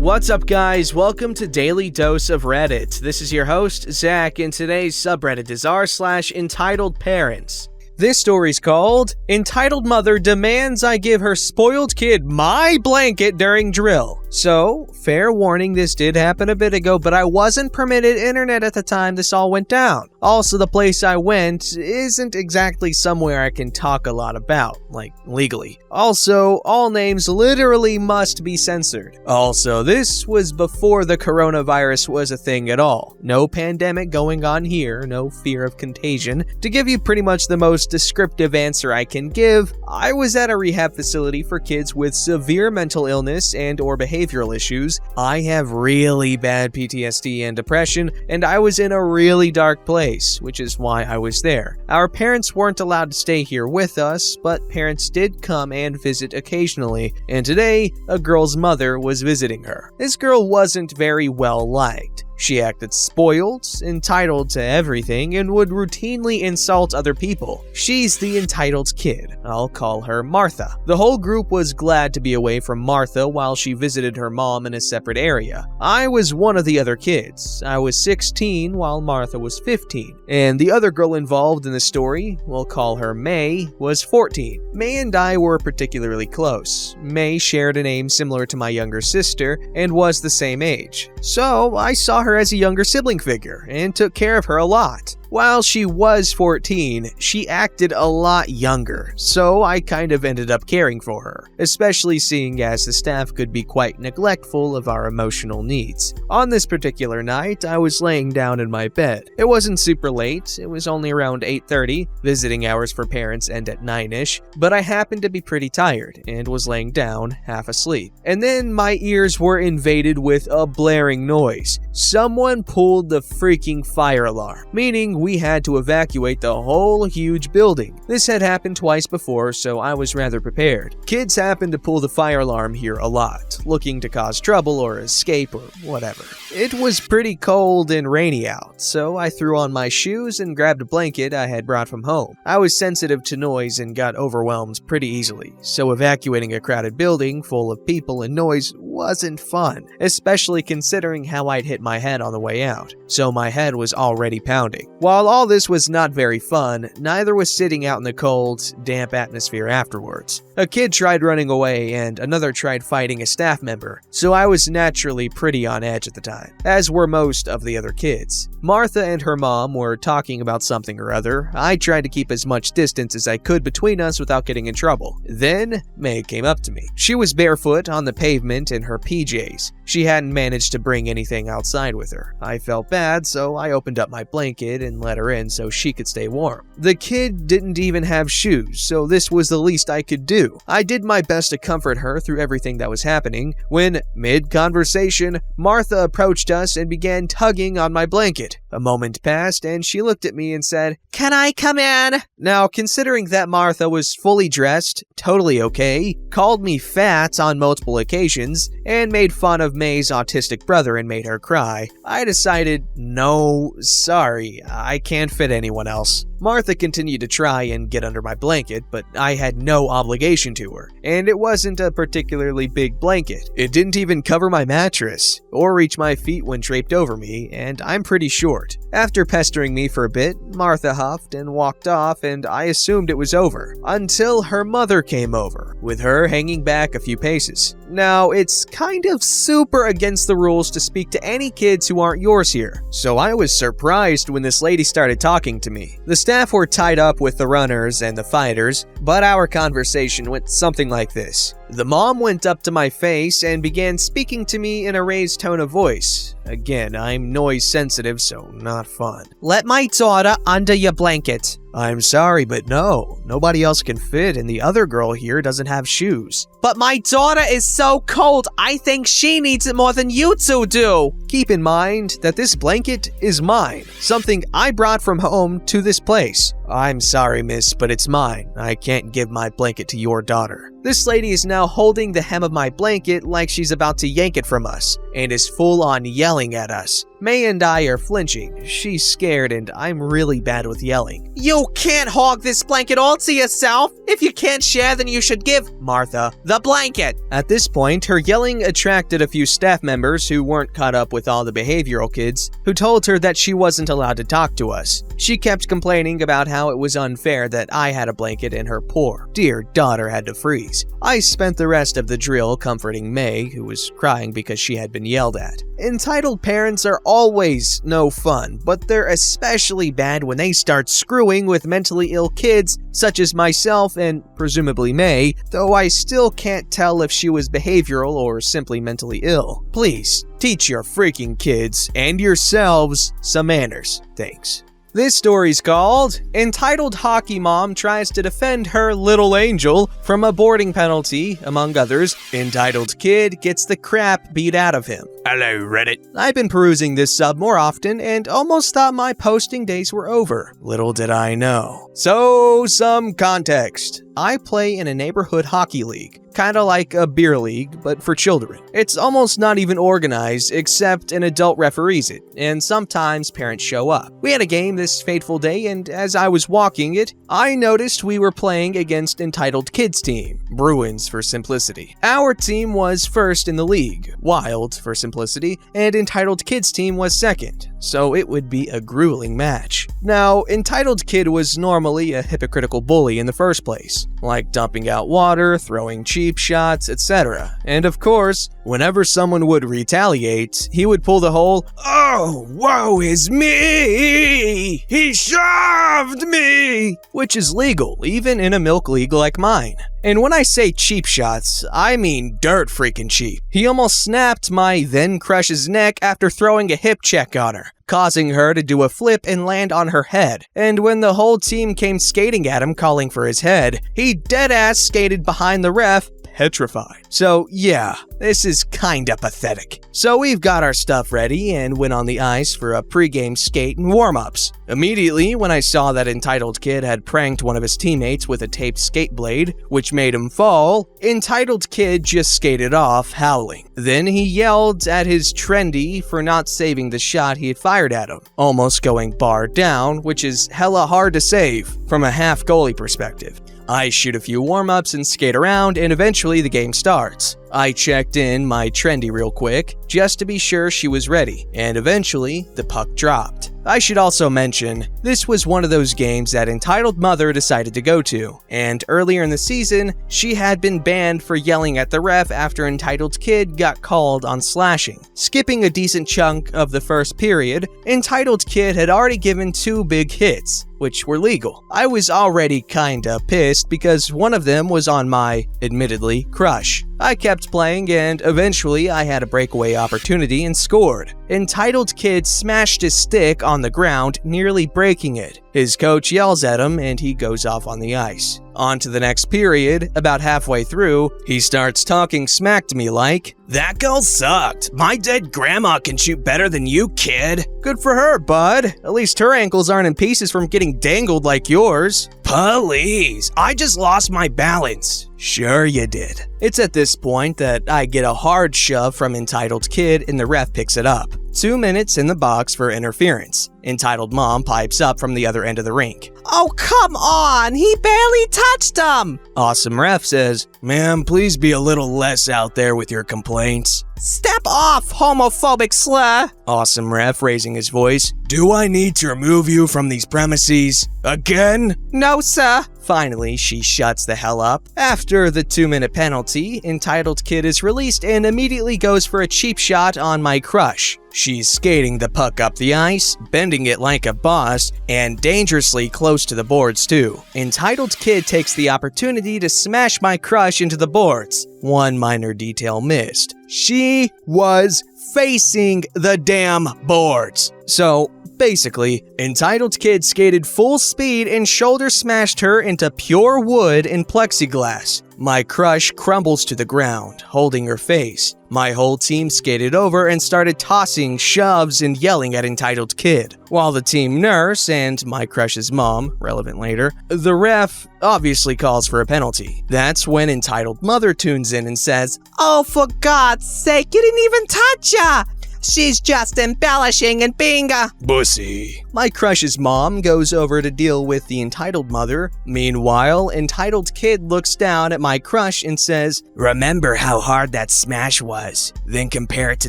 What's up, guys? Welcome to Daily Dose of Reddit. This is your host, Zach, and today's subreddit is r/EntitledParents. This story's called, Entitled Mother Demands I Give Her Spoiled Kid My Blanket During Drill. So, fair warning, this did happen a bit ago, but I wasn't permitted internet at the time this all went down. Also, the place I went isn't exactly somewhere I can talk a lot about, like legally. Also, all names literally must be censored. Also, this was before the coronavirus was a thing at all. No pandemic going on here, no fear of contagion. To give you pretty much the most descriptive answer I can give, I was at a rehab facility for kids with severe mental illness and or behavioral issues. I have really bad PTSD and depression, and I was in a really dark place, which is why I was there. Our parents weren't allowed to stay here with us, but parents did come and visit occasionally, and today, a girl's mother was visiting her. This girl wasn't very well liked. She acted spoiled, entitled to everything, and would routinely insult other people. She's the entitled kid. I'll call her Martha. The whole group was glad to be away from Martha while she visited her mom in a separate area. I was one of the other kids. I was 16 while Martha was 15. And the other girl involved in the story, we'll call her May, was 14. May and I were particularly close. May shared a name similar to my younger sister and was the same age. So I saw her as a younger sibling figure and took care of her a lot. While she was 14, she acted a lot younger, so I kind of ended up caring for her, especially seeing as the staff could be quite neglectful of our emotional needs. On this particular night, I was laying down in my bed. It wasn't super late, it was only around 8:30, visiting hours for parents end at 9ish, but I happened to be pretty tired and was laying down, half asleep. And then my ears were invaded with a blaring noise. Someone pulled the freaking fire alarm, meaning we had to evacuate the whole huge building. This had happened twice before, so I was rather prepared. Kids happen to pull the fire alarm here a lot, looking to cause trouble or escape or whatever. It was pretty cold and rainy out, so I threw on my shoes and grabbed a blanket I had brought from home. I was sensitive to noise and got overwhelmed pretty easily, so evacuating a crowded building full of people and noise wasn't fun, especially considering how I'd hit my head on the way out, so my head was already pounding. While all this was not very fun, neither was sitting out in the cold, damp atmosphere afterwards. A kid tried running away and another tried fighting a staff member, so I was naturally pretty on edge at the time, as were most of the other kids. Martha and her mom were talking about something or other. I tried to keep as much distance as I could between us without getting in trouble. Then, May came up to me. She was barefoot on the pavement in her PJs. She hadn't managed to bring anything outside with her. I felt bad, so I opened up my blanket and let her in so she could stay warm. The kid didn't even have shoes, so this was the least I could do. I did my best to comfort her through everything that was happening, when, mid-conversation, Martha approached us and began tugging on my blanket. A moment passed, and she looked at me and said, "Can I come in?" Now, considering that Martha was fully dressed, totally okay, called me fat on multiple occasions, and made fun of May's autistic brother and made her cry, I decided, no, sorry, I can't fit anyone else. Martha continued to try and get under my blanket, but I had no obligation to her, and it wasn't a particularly big blanket. It didn't even cover my mattress, or reach my feet when draped over me, and I'm pretty short. After pestering me for a bit, Martha huffed and walked off, and I assumed it was over, until her mother came over, with her hanging back a few paces. Now, it's kind of super against the rules to speak to any kids who aren't yours here, so I was surprised when this lady started talking to me. The staff were tied up with the runners and the fighters, but our conversation went something like this. The mom went up to my face and began speaking to me in a raised tone of voice. Again, I'm noise sensitive, so not fun. "Let my daughter under your blanket." "I'm sorry, but no. Nobody else can fit, and the other girl here doesn't have shoes." "But my daughter is so cold, I think she needs it more than you two do." Keep in mind that this blanket is mine, something I brought from home to this place. I'm sorry, miss, but it's mine. I can't give my blanket to your daughter. This lady is now holding the hem of my blanket like she's about to yank it from us, and is full on yelling at us. May and I are flinching. She's scared and I'm really bad with yelling. You can't hog this blanket all to yourself. If you can't share, then you should give Martha the blanket. At this point, her yelling attracted a few staff members who weren't caught up with all the behavioral kids, who told her that she wasn't allowed to talk to us. She kept complaining about how it was unfair that I had a blanket and her poor, dear daughter had to freeze. I spent the rest of the drill comforting May, who was crying because she had been yelled at. Entitled parents are always no fun, but they're especially bad when they start screwing with mentally ill kids, such as myself and presumably May, though I still can't tell if she was behavioral or simply mentally ill. Please, teach your freaking kids and yourselves some manners. Thanks. This story's called Entitled Hockey Mom Tries to Defend Her Little Angel from a Boarding Penalty, among others. Entitled Kid Gets the Crap Beat Out of Him. Hello, Reddit. I've been perusing this sub more often and almost thought my posting days were over. Little did I know. So, some context. I play in a neighborhood hockey league, kinda like a beer league, but for children. It's almost not even organized, except an adult referees it, and sometimes parents show up. We had a game this fateful day, and as I was walking it, I noticed we were playing against Entitled Kids team, Bruins for simplicity. Our team was first in the league, Wild for simplicity, and Entitled Kids team was second, so it would be a grueling match. Now, Entitled Kid was normally a hypocritical bully in the first place, like dumping out water, throwing cheap shots, etc. And of course, whenever someone would retaliate, he would pull the whole, "Oh, woe is me! He shoved me!" which is legal, even in a milk league like mine. And when I say cheap shots, I mean dirt freaking cheap. He almost snapped my then crush's neck after throwing a hip check on her, causing her to do a flip and land on her head. And when the whole team came skating at him calling for his head, he deadass skated behind the ref, petrified. So yeah, this is kinda pathetic. So we've got our stuff ready and went on the ice for a pregame skate and warm-ups. Immediately, when I saw that Entitled Kid had pranked one of his teammates with a taped skate blade, which made him fall, Entitled Kid just skated off, howling. Then he yelled at his trendy for not saving the shot he had fired at him, almost going bar down, which is hella hard to save from a half goalie perspective. I shoot a few warm-ups and skate around, and eventually the game starts. I checked in my trendy real quick, just to be sure she was ready, and eventually the puck dropped. I should also mention, this was one of those games that Entitled Mother decided to go to, and earlier in the season, she had been banned for yelling at the ref after Entitled Kid got called on slashing. Skipping a decent chunk of the first period, Entitled Kid had already given 2 big hits, which were legal. I was already kinda pissed because one of them was on my, admittedly, crush. I kept playing and eventually I had a breakaway opportunity and scored. Entitled Kid smashed his stick on the ground, nearly breaking it. His coach yells at him and he goes off on the ice. On to the next period, about halfway through, he starts talking smack to me like, "That goal sucked. My dead grandma can shoot better than you, kid." Good for her, bud. At least her ankles aren't in pieces from getting dangled like yours. Please, I just lost my balance. Sure you did. It's at this point that I get a hard shove from Entitled Kid and the ref picks it up. 2 minutes in the box for interference. Entitled Mom pipes up from the other end of the rink. "Oh, come on! He barely touched him!" Awesome Ref says, "Ma'am, please be a little less out there with your complaints." "Step off, homophobic slur!" Awesome Ref raising his voice. "Do I need to remove you from these premises? Again?" "No, sir." Finally, she shuts the hell up. After the 2-minute penalty, Entitled Kid is released and immediately goes for a cheap shot on my crush. She's skating the puck up the ice, bending it like a boss, and dangerously close to the boards too. Entitled Kid takes the opportunity to smash my crush into the boards. One minor detail missed. She was facing the damn boards. So, Basically, entitled kid skated full speed and shoulder smashed her into pure wood and plexiglass. My crush crumbles to the ground, holding her face. My whole team skated over and started tossing shoves and yelling at entitled kid. While the team nurse and my crush's mom, relevant later, the ref obviously calls for a penalty. That's when entitled mother tunes in and says, "Oh, for God's sake, you didn't even touch her! She's just embellishing and being a bussy." My crush's mom goes over to deal with the entitled mother. Meanwhile, entitled kid looks down at my crush and says, "Remember how hard that smash was, then compare it to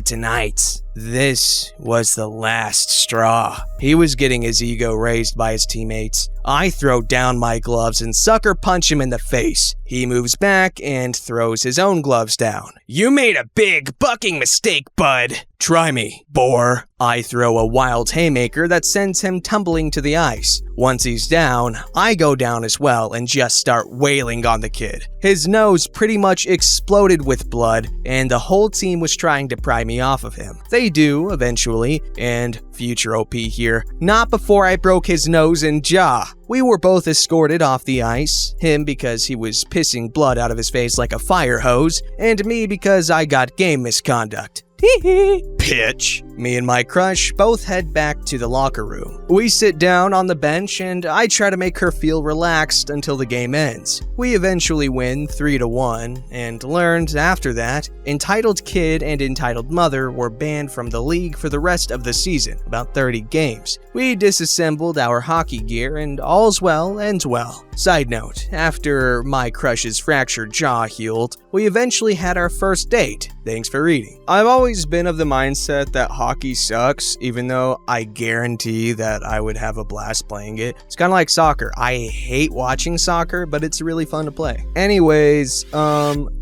tonight's." This was the last straw. He was getting his ego raised by his teammates. I throw down my gloves and sucker punch him in the face. He moves back and throws his own gloves down. "You made a big bucking mistake, bud. Try me, bore." I throw a wild haymaker that sends him tumbling to the ice. Once he's down, I go down as well and just start wailing on the kid. His nose pretty much exploded with blood, and the whole team was trying to pry me off of him. They do, eventually, and future OP here, not before I broke his nose and jaw. We were both escorted off the ice, him because he was pissing blood out of his face like a fire hose, and me because I got game misconduct. Pitch. Me and my crush both head back to the locker room. We sit down on the bench and I try to make her feel relaxed until the game ends. We eventually win 3-1 and learned after that, entitled kid and entitled mother were banned from the league for the rest of the season, about 30 games. We disassembled our hockey gear and all's well ends well. Side note, after my crush's fractured jaw healed, we eventually had our first date. Thanks for reading. I've always been of the mindset that hockey sucks, even though I guarantee that I would have a blast playing it. It's kind of like soccer. I hate watching soccer, but it's really fun to play. Anyways,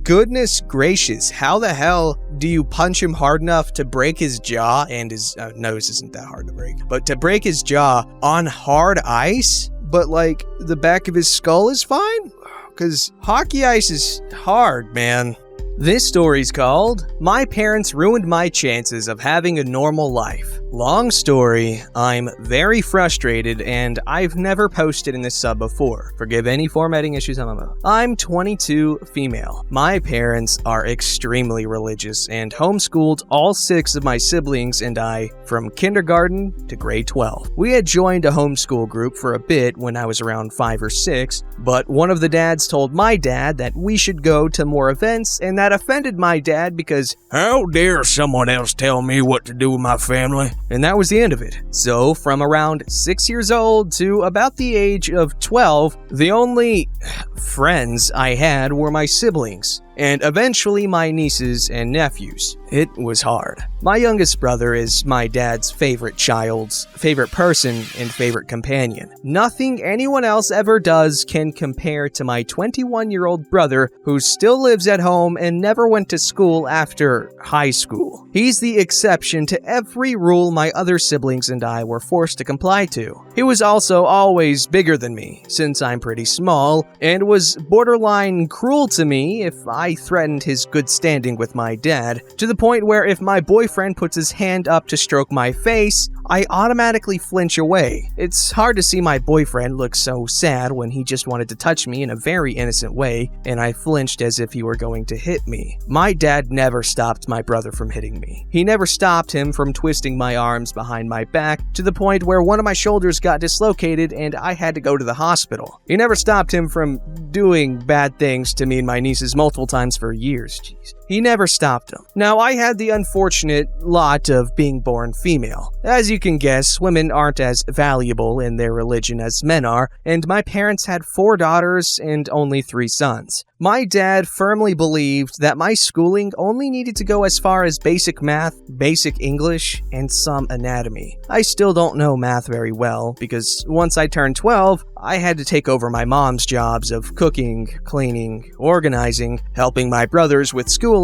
goodness gracious, how the hell do you punch him hard enough to break his jaw, and his nose isn't that hard to break, but to break his jaw on hard ice? But like, the back of his skull is fine? Because hockey ice is hard, man. This story's called, "My Parents Ruined My Chances of Having a Normal Life." Long story, I'm very frustrated and I've never posted in this sub before. Forgive any formatting issues I'm about. I'm 22, female. My parents are extremely religious and homeschooled all 6 of my siblings and I from kindergarten to grade 12. We had joined a homeschool group for a bit when I was around 5 or 6, but one of the dads told my dad that we should go to more events, and that offended my dad because, "How dare someone else tell me what to do with my family?" And that was the end of it. So from around 6 years old to about the age of 12, the only friends I had were my siblings, and eventually my nieces and nephews. It was hard. My youngest brother is my dad's favorite child's favorite person and favorite companion. Nothing anyone else ever does can compare to my 21-year-old brother who still lives at home and never went to school after high school. He's the exception to every rule my other siblings and I were forced to comply to. He was also always bigger than me, since I'm pretty small, and was borderline cruel to me if I threatened his good standing with my dad, to the point where if my boyfriend puts his hand up to stroke my face, I automatically flinch away. It's hard to see my boyfriend look so sad when he just wanted to touch me in a very innocent way, and I flinched as if he were going to hit me. My dad never stopped my brother from hitting me. He never stopped him from twisting my arms behind my back, to the point where one of my shoulders got dislocated and I had to go to the hospital. He never stopped him from doing bad things to me and my nieces multiple times for years. Jeez. He never stopped him. Now, I had the unfortunate lot of being born female. As you can guess, women aren't as valuable in their religion as men are, and my parents had 4 daughters and only 3 sons. My dad firmly believed that my schooling only needed to go as far as basic math, basic English, and some anatomy. I still don't know math very well, because once I turned 12, I had to take over my mom's jobs of cooking, cleaning, organizing, helping my brothers with schooling,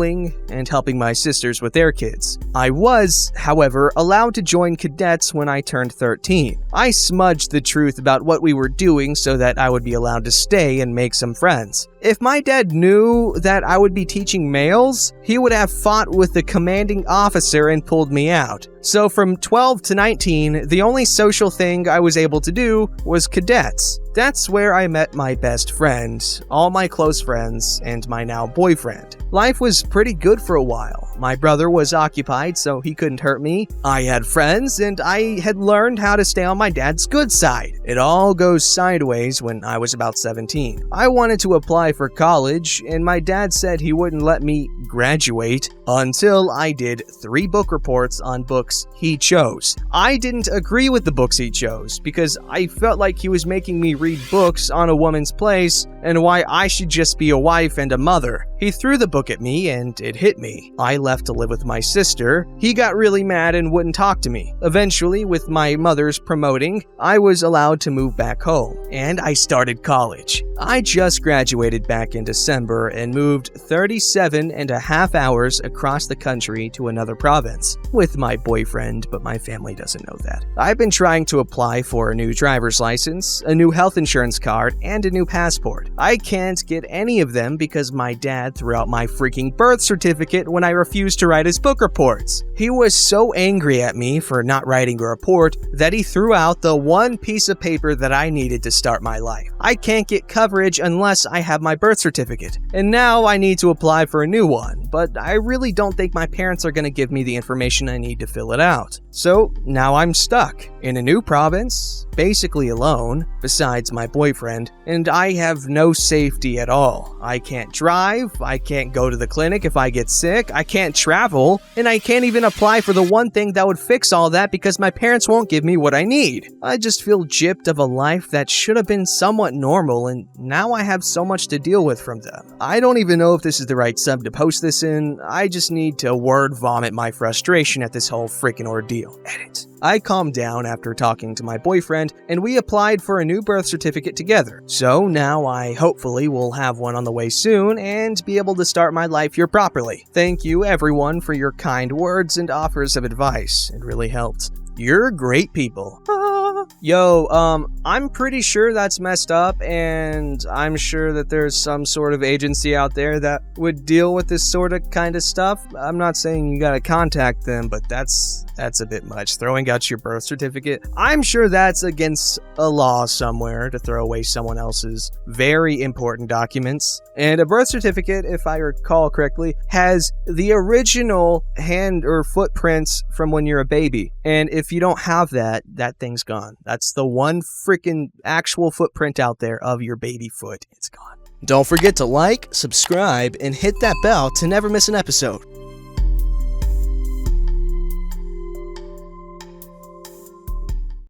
and helping my sisters with their kids. I was, however, allowed to join cadets when I turned 13. I smudged the truth about what we were doing so that I would be allowed to stay and make some friends. If my dad knew that I would be teaching males, he would have fought with the commanding officer and pulled me out. So from 12 to 19, the only social thing I was able to do was cadets. That's where I met my best friend, all my close friends, and my now boyfriend. Life was pretty good for a while. My brother was occupied, so he couldn't hurt me. I had friends, and I had learned how to stay on my dad's good side. It all goes sideways when I was about 17. I wanted to apply for college, and my dad said he wouldn't let me graduate until I did 3 book reports on books he chose. I didn't agree with the books he chose because I felt like he was making me read books on a woman's place and why I should just be a wife and a mother. He threw the book at me and it hit me. I left to live with my sister. He got really mad and wouldn't talk to me. Eventually, with my mother's promoting, I was allowed to move back home and I started college. I just graduated back in December and moved 37.5 hours across the country to another province with my boyfriend, but my family doesn't know that. I've been trying to apply for a new driver's license, a new health insurance card, and a new passport. I can't get any of them because my dad threw out my freaking birth certificate when I refused to write his book reports. He was so angry at me for not writing a report that he threw out the one piece of paper that I needed to start my life. I can't get coverage unless I have my birth certificate, and now I need to apply for a new one, but I really don't think my parents are going to give me the information I need to fill it out. So now I'm stuck in a new province, basically alone, besides my boyfriend, and I have no safety at all. I can't drive, I can't go to the clinic if I get sick, I can't travel, and I can't even apply for the one thing that would fix all that because my parents won't give me what I need. I just feel gypped of a life that should have been somewhat normal, and now I have so much to deal with from them. I don't even know if this is the right sub to post this in. I just need to word vomit my frustration at this whole freaking ordeal. Edit. I calmed down after talking to my boyfriend, and we applied for a new birth certificate together. So now I hopefully will have one on the way soon and be able to start my life here properly. Thank you everyone for your kind words and offers of advice. It really helped. You're great people. Yo, I'm pretty sure that's messed up, and I'm sure that there's some sort of agency out there that would deal with this sort of kind of stuff. I'm not saying you gotta contact them, but that's a bit much. Throwing out your birth certificate. I'm sure that's against a law somewhere to throw away someone else's very important documents. And a birth certificate, if I recall correctly, has the original hand or footprints from when you're a baby. And if you don't have that, that thing's gone. That's the one freaking actual footprint out there of your baby foot. It's gone. Don't forget to like, subscribe, and hit that bell to never miss an episode.